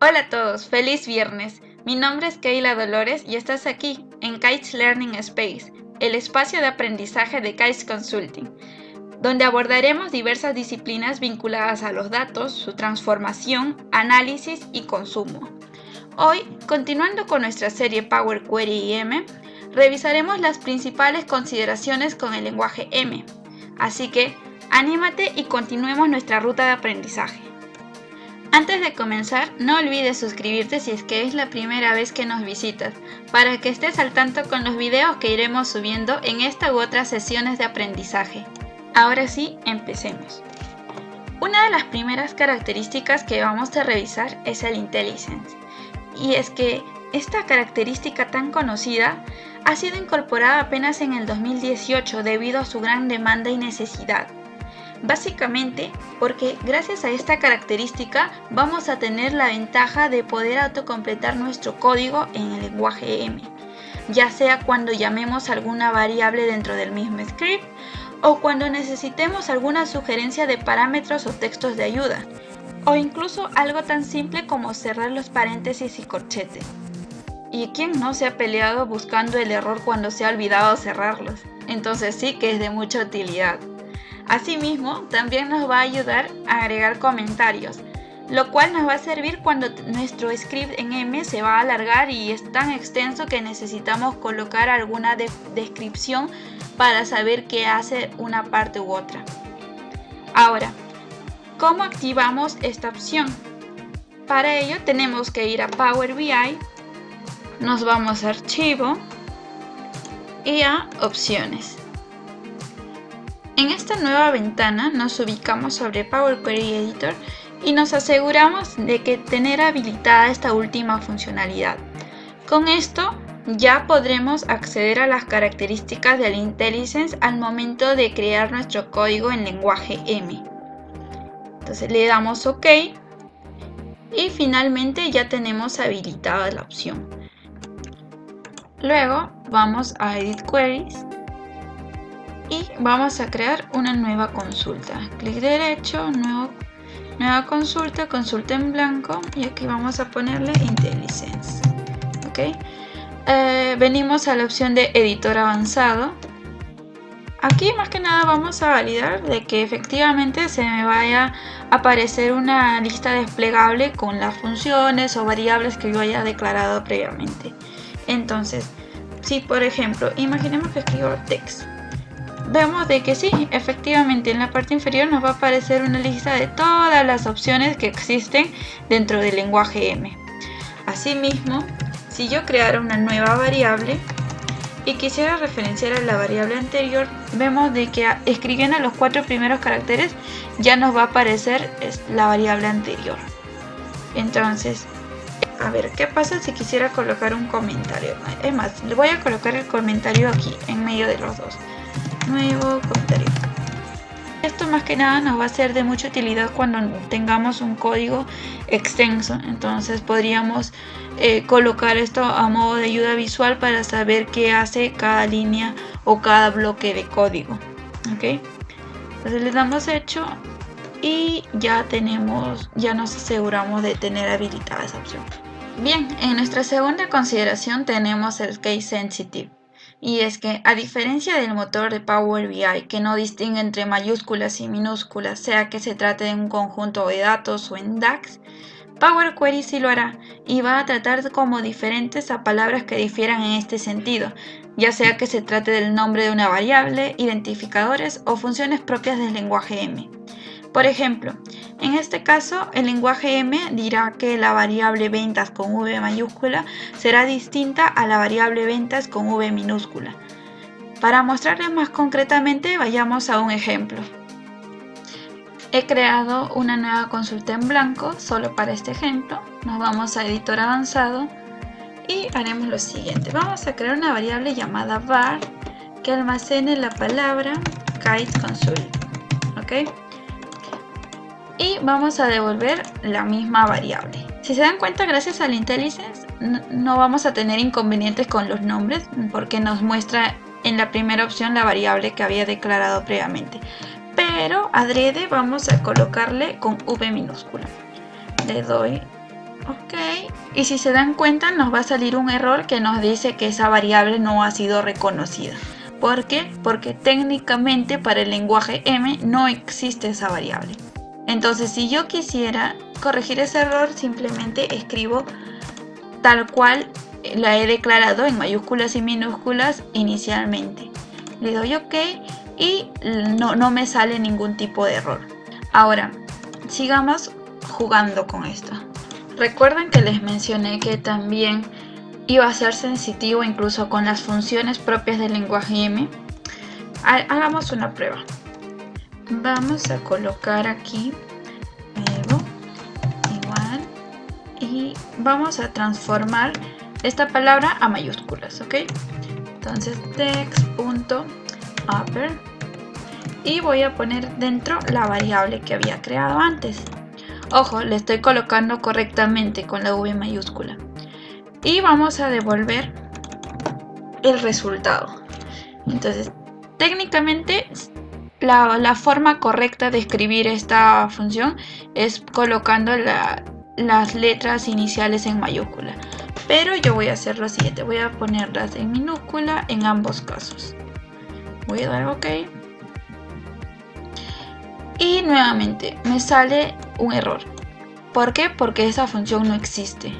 Hola a todos, feliz viernes. Mi nombre es Keila Dolores y estás aquí en Kites Learning Space, el espacio de aprendizaje de Kites Consulting, donde abordaremos diversas disciplinas vinculadas a los datos, su transformación, análisis y consumo. Hoy, continuando con nuestra serie Power Query M, revisaremos las principales consideraciones con el lenguaje M. Así que, anímate y continuemos nuestra ruta de aprendizaje. Antes de comenzar, no olvides suscribirte si es que es la primera vez que nos visitas, para que estés al tanto con los videos que iremos subiendo en esta u otras sesiones de aprendizaje. Ahora sí, empecemos. Una de las primeras características que vamos a revisar es el IntelliSense, y es que esta característica tan conocida ha sido incorporada apenas en el 2018 debido a su gran demanda y necesidad. Básicamente porque gracias a esta característica vamos a tener la ventaja de poder autocompletar nuestro código en el lenguaje M, ya sea cuando llamemos alguna variable dentro del mismo script o cuando necesitemos alguna sugerencia de parámetros o textos de ayuda, o incluso algo tan simple como cerrar los paréntesis y corchetes. ¿Y quién no se ha peleado buscando el error cuando se ha olvidado cerrarlos? Entonces sí que es de mucha utilidad. Asimismo, también nos va a ayudar a agregar comentarios, lo cual nos va a servir cuando nuestro script en M se va a alargar y es tan extenso que necesitamos colocar alguna descripción para saber qué hace una parte u otra. Ahora, ¿cómo activamos esta opción? Para ello tenemos que ir a Power BI, nos vamos a Archivo y a Opciones. En esta nueva ventana nos ubicamos sobre Power Query Editor y nos aseguramos de que tener habilitada esta última funcionalidad. Con esto ya podremos acceder a las características del IntelliSense al momento de crear nuestro código en lenguaje M. Entonces le damos OK y finalmente ya tenemos habilitada la opción. Luego vamos a Edit Queries y vamos a crear una nueva consulta. Clic derecho, nueva consulta, consulta en blanco y aquí vamos a ponerle IntelliSense. ¿Okay? Venimos a la opción de editor avanzado. Aquí más que nada vamos a validar de que efectivamente se me vaya a aparecer una lista desplegable con las funciones o variables que yo haya declarado previamente. Entonces, si por ejemplo, imaginemos que escribo text, vemos de que sí, efectivamente en la parte inferior nos va a aparecer una lista de todas las opciones que existen dentro del lenguaje M. Asimismo, si yo creara una nueva variable y quisiera referenciar a la variable anterior, vemos de que escribiendo los 4 primeros caracteres ya nos va a aparecer la variable anterior. Entonces, a ver, ¿qué pasa si quisiera colocar un comentario? Es más, le voy a colocar el comentario aquí, en medio de los dos. Nuevo comentario. Esto más que nada nos va a ser de mucha utilidad cuando tengamos un código extenso. Entonces podríamos colocar esto a modo de ayuda visual para saber qué hace cada línea o cada bloque de código. ¿Okay? Entonces le damos hecho y ya nos aseguramos de tener habilitada esa opción. Bien, en nuestra segunda consideración tenemos el Case Sensitive. Y es que, a diferencia del motor de Power BI, que no distingue entre mayúsculas y minúsculas, sea que se trate de un conjunto de datos o en DAX, Power Query sí lo hará y va a tratar como diferentes a palabras que difieran en este sentido, ya sea que se trate del nombre de una variable, identificadores o funciones propias del lenguaje M. Por ejemplo, en este caso, el lenguaje M dirá que la variable ventas con V mayúscula será distinta a la variable ventas con V minúscula. Para mostrarles más concretamente, vayamos a un ejemplo. He creado una nueva consulta en blanco solo para este ejemplo. Nos vamos a editor avanzado y haremos lo siguiente. Vamos a crear una variable llamada var que almacene la palabra Kites Consult. ¿Ok? Y vamos a devolver la misma variable. Si se dan cuenta, gracias al IntelliSense no vamos a tener inconvenientes con los nombres porque nos muestra en la primera opción la variable que había declarado previamente. Pero adrede vamos a colocarle con V minúscula. Le doy Ok, y si se dan cuenta nos va a salir un error que nos dice que esa variable no ha sido reconocida. ¿Por qué? Porque técnicamente para el lenguaje M no existe esa variable. Entonces si yo quisiera corregir ese error, simplemente escribo tal cual la he declarado en mayúsculas y minúsculas inicialmente. Le doy OK y no me sale ningún tipo de error. Ahora, sigamos jugando con esto. Recuerden que les mencioné que también iba a ser sensitivo incluso con las funciones propias del lenguaje M. Hagamos una prueba. Vamos a colocar aquí nuevo, igual, y vamos a transformar esta palabra a mayúsculas, ¿ok? Entonces text.upper y voy a poner dentro la variable que había creado antes. Ojo, le estoy colocando correctamente con la V mayúscula. Y vamos a devolver el resultado. Entonces, técnicamente la forma correcta de escribir esta función es colocando las letras iniciales en mayúscula. Pero yo voy a hacer lo siguiente, voy a ponerlas en minúscula en ambos casos. Voy a dar OK. Y nuevamente me sale un error. ¿Por qué? Porque esa función no existe.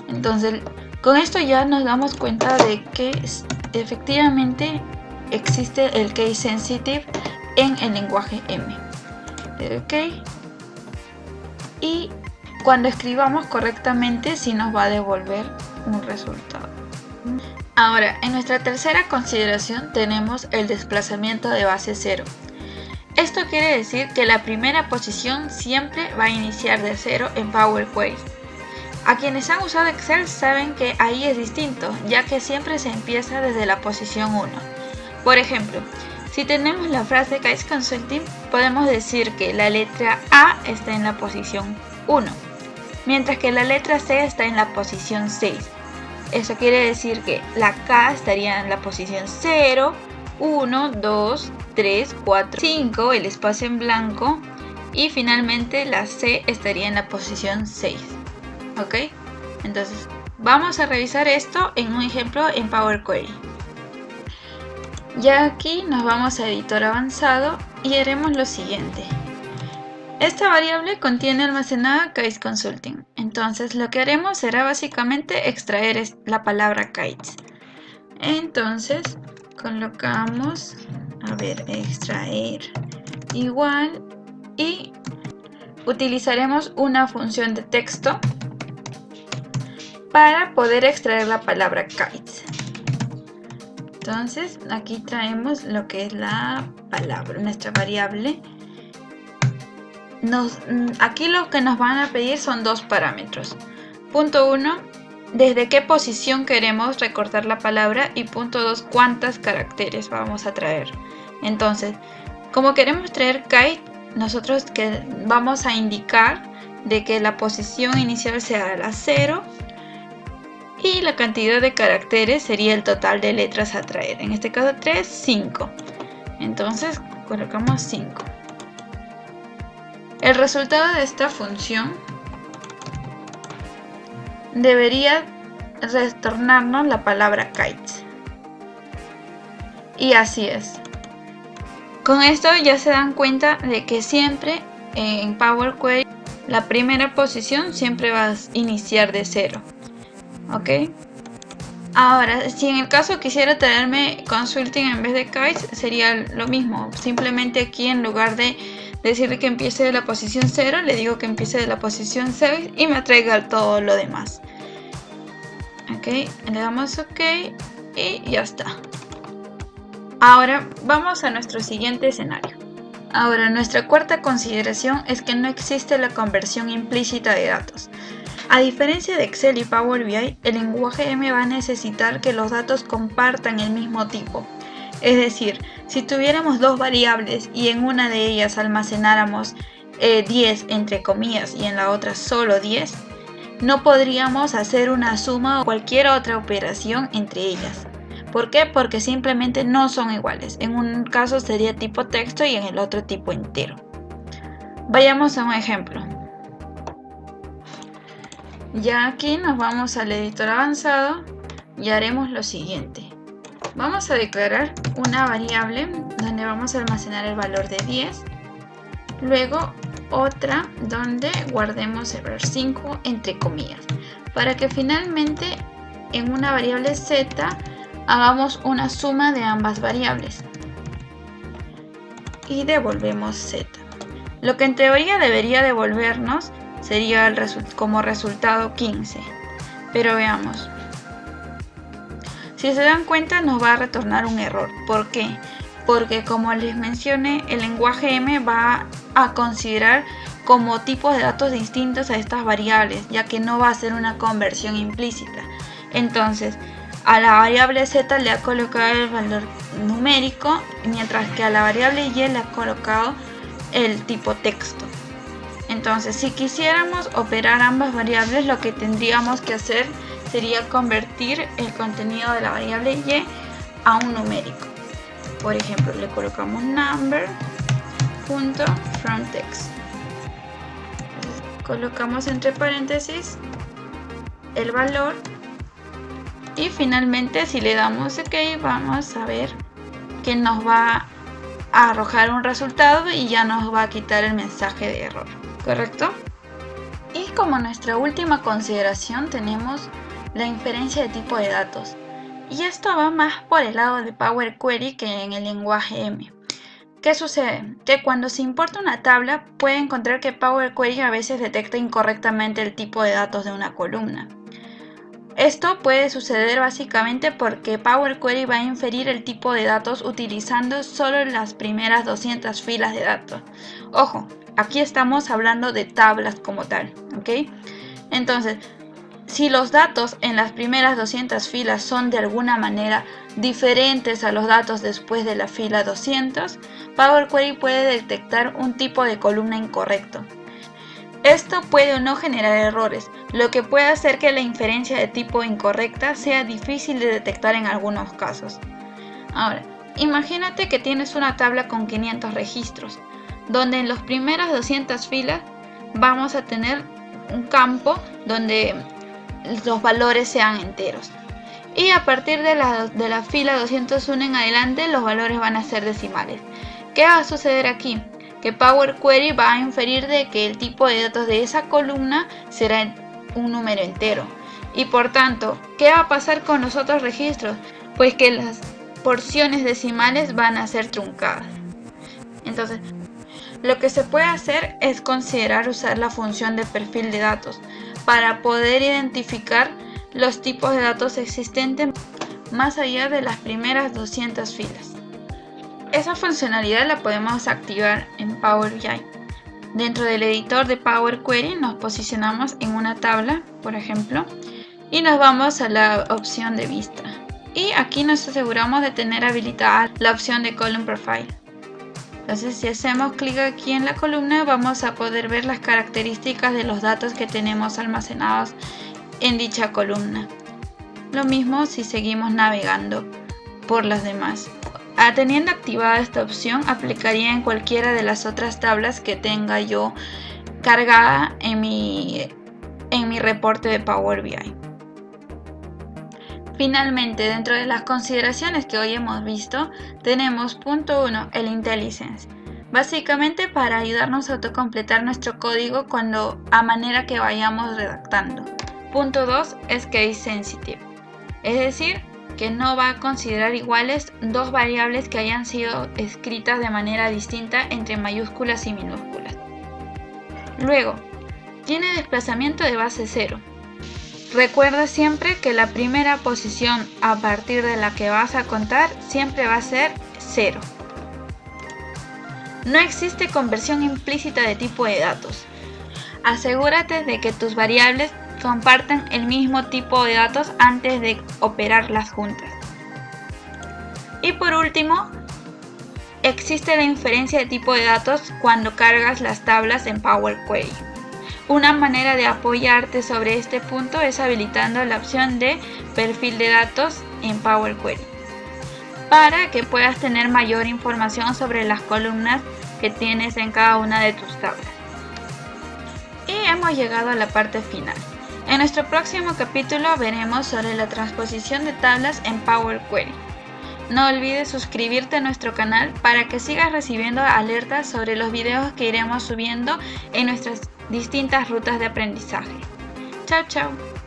Entonces, con esto ya nos damos cuenta de que efectivamente existe el case sensitive en el lenguaje M. OK. Y cuando escribamos correctamente, sí nos va a devolver un resultado. Ahora, en nuestra tercera consideración tenemos el desplazamiento de base 0. Esto quiere decir que la primera posición siempre va a iniciar de 0 en Power Query. A quienes han usado Excel saben que ahí es distinto, ya que siempre se empieza desde la posición 1. Por ejemplo, si tenemos la frase Case Consulting, podemos decir que la letra A está en la posición 1, mientras que la letra C está en la posición 6. Eso quiere decir que la K estaría en la posición 0, 1, 2, 3, 4, 5, el espacio en blanco, y finalmente la C estaría en la posición 6. ¿Ok? Entonces vamos a revisar esto en un ejemplo en Power Query. Ya aquí nos vamos a editor avanzado y haremos lo siguiente. Esta variable contiene almacenada Case Consulting. Entonces lo que haremos será básicamente extraer la palabra kites. Entonces colocamos, extraer igual, y utilizaremos una función de texto para poder extraer la palabra kites. Entonces aquí traemos lo que es la palabra, nuestra variable. Aquí lo que nos van a pedir son dos parámetros. Punto 1, desde qué posición queremos recortar la palabra, y punto 2, cuántos caracteres vamos a traer. Entonces, como queremos traer kite, nosotros vamos a indicar de que la posición inicial sea la 0 y la cantidad de caracteres sería el total de letras a traer. En este caso 3, 5. Entonces colocamos 5. El resultado de esta función debería retornarnos la palabra kites. Y así es. Con esto ya se dan cuenta de que siempre en Power Query la primera posición siempre va a iniciar de 0. ¿Ok? Ahora, si en el caso quisiera traerme consulting en vez de kites, sería lo mismo. Simplemente aquí, en lugar de decirle que empiece de la posición 0, le digo que empiece de la posición 6 y me traiga todo lo demás. Ok, le damos OK y ya está. Ahora vamos a nuestro siguiente escenario. Ahora, nuestra cuarta consideración es que no existe la conversión implícita de datos. A diferencia de Excel y Power BI, el lenguaje M va a necesitar que los datos compartan el mismo tipo. Es decir, si tuviéramos dos variables y en una de ellas almacenáramos 10 entre comillas y en la otra solo 10, no podríamos hacer una suma o cualquier otra operación entre ellas. ¿Por qué? Porque simplemente no son iguales. En un caso sería tipo texto y en el otro tipo entero. Vayamos a un ejemplo. Ya aquí nos vamos al editor avanzado y haremos lo siguiente. Vamos a declarar una variable donde vamos a almacenar el valor de 10. Luego otra donde guardemos el valor 5 entre comillas. Para que finalmente en una variable z hagamos una suma de ambas variables. Y devolvemos z. Lo que en teoría debería devolvernos sería como resultado 15. Pero veamos. Si se dan cuenta nos va a retornar un error. ¿Por qué? Porque como les mencioné, el lenguaje M va a considerar como tipos de datos distintos a estas variables, ya que no va a hacer una conversión implícita. Entonces, a la variable z le ha colocado el valor numérico, mientras que a la variable y le ha colocado el tipo texto. Entonces, si quisiéramos operar ambas variables, lo que tendríamos que hacer sería convertir el contenido de la variable y a un numérico. Por ejemplo, le colocamos number.fromText. Colocamos entre paréntesis el valor y finalmente si le damos OK vamos a ver que nos va a arrojar un resultado y ya nos va a quitar el mensaje de error, ¿correcto? Y como nuestra última consideración tenemos la inferencia de tipo de datos. Y esto va más por el lado de Power Query que en el lenguaje M. ¿Qué sucede? Que cuando se importa una tabla puede encontrar que Power Query a veces detecta incorrectamente el tipo de datos de una columna. Esto puede suceder básicamente porque Power Query va a inferir el tipo de datos utilizando solo las primeras 200 filas de datos. Ojo, aquí estamos hablando de tablas como tal, ¿ok? Entonces, si los datos en las primeras 200 filas son de alguna manera diferentes a los datos después de la fila 200, Power Query puede detectar un tipo de columna incorrecto. Esto puede o no generar errores, lo que puede hacer que la inferencia de tipo incorrecta sea difícil de detectar en algunos casos. Ahora, imagínate que tienes una tabla con 500 registros, donde en las primeras 200 filas vamos a tener un campo donde los valores sean enteros. Y a partir de la fila 201 en adelante los valores van a ser decimales. ¿Qué va a suceder aquí? Que Power Query va a inferir de que el tipo de datos de esa columna será un número entero. Y por tanto, ¿qué va a pasar con los otros registros? Pues que las porciones decimales van a ser truncadas. Entonces, lo que se puede hacer es considerar usar la función de perfil de datos para poder identificar los tipos de datos existentes más allá de las primeras 200 filas. Esa funcionalidad la podemos activar en Power BI. Dentro del editor de Power Query nos posicionamos en una tabla, por ejemplo, y nos vamos a la opción de vista. Y aquí nos aseguramos de tener habilitada la opción de Column Profile. Entonces, si hacemos clic aquí en la columna, vamos a poder ver las características de los datos que tenemos almacenados en dicha columna. Lo mismo si seguimos navegando por las demás. Teniendo activada esta opción, aplicaría en cualquiera de las otras tablas que tenga yo cargada en mi reporte de Power BI. Finalmente, dentro de las consideraciones que hoy hemos visto, tenemos punto 1, el IntelliSense. Básicamente para ayudarnos a autocompletar nuestro código a manera que vayamos redactando. Punto 2 es Case Sensitive, es decir, que no va a considerar iguales dos variables que hayan sido escritas de manera distinta entre mayúsculas y minúsculas. Luego, tiene desplazamiento de base 0. Recuerda siempre que la primera posición a partir de la que vas a contar siempre va a ser 0. No existe conversión implícita de tipo de datos. Asegúrate de que tus variables compartan el mismo tipo de datos antes de operarlas juntas. Y por último, existe la inferencia de tipo de datos cuando cargas las tablas en Power Query. Una manera de apoyarte sobre este punto es habilitando la opción de perfil de datos en Power Query para que puedas tener mayor información sobre las columnas que tienes en cada una de tus tablas. Y hemos llegado a la parte final. En nuestro próximo capítulo veremos sobre la transposición de tablas en Power Query. No olvides suscribirte a nuestro canal para que sigas recibiendo alertas sobre los videos que iremos subiendo en nuestras distintas rutas de aprendizaje. Chao, chao.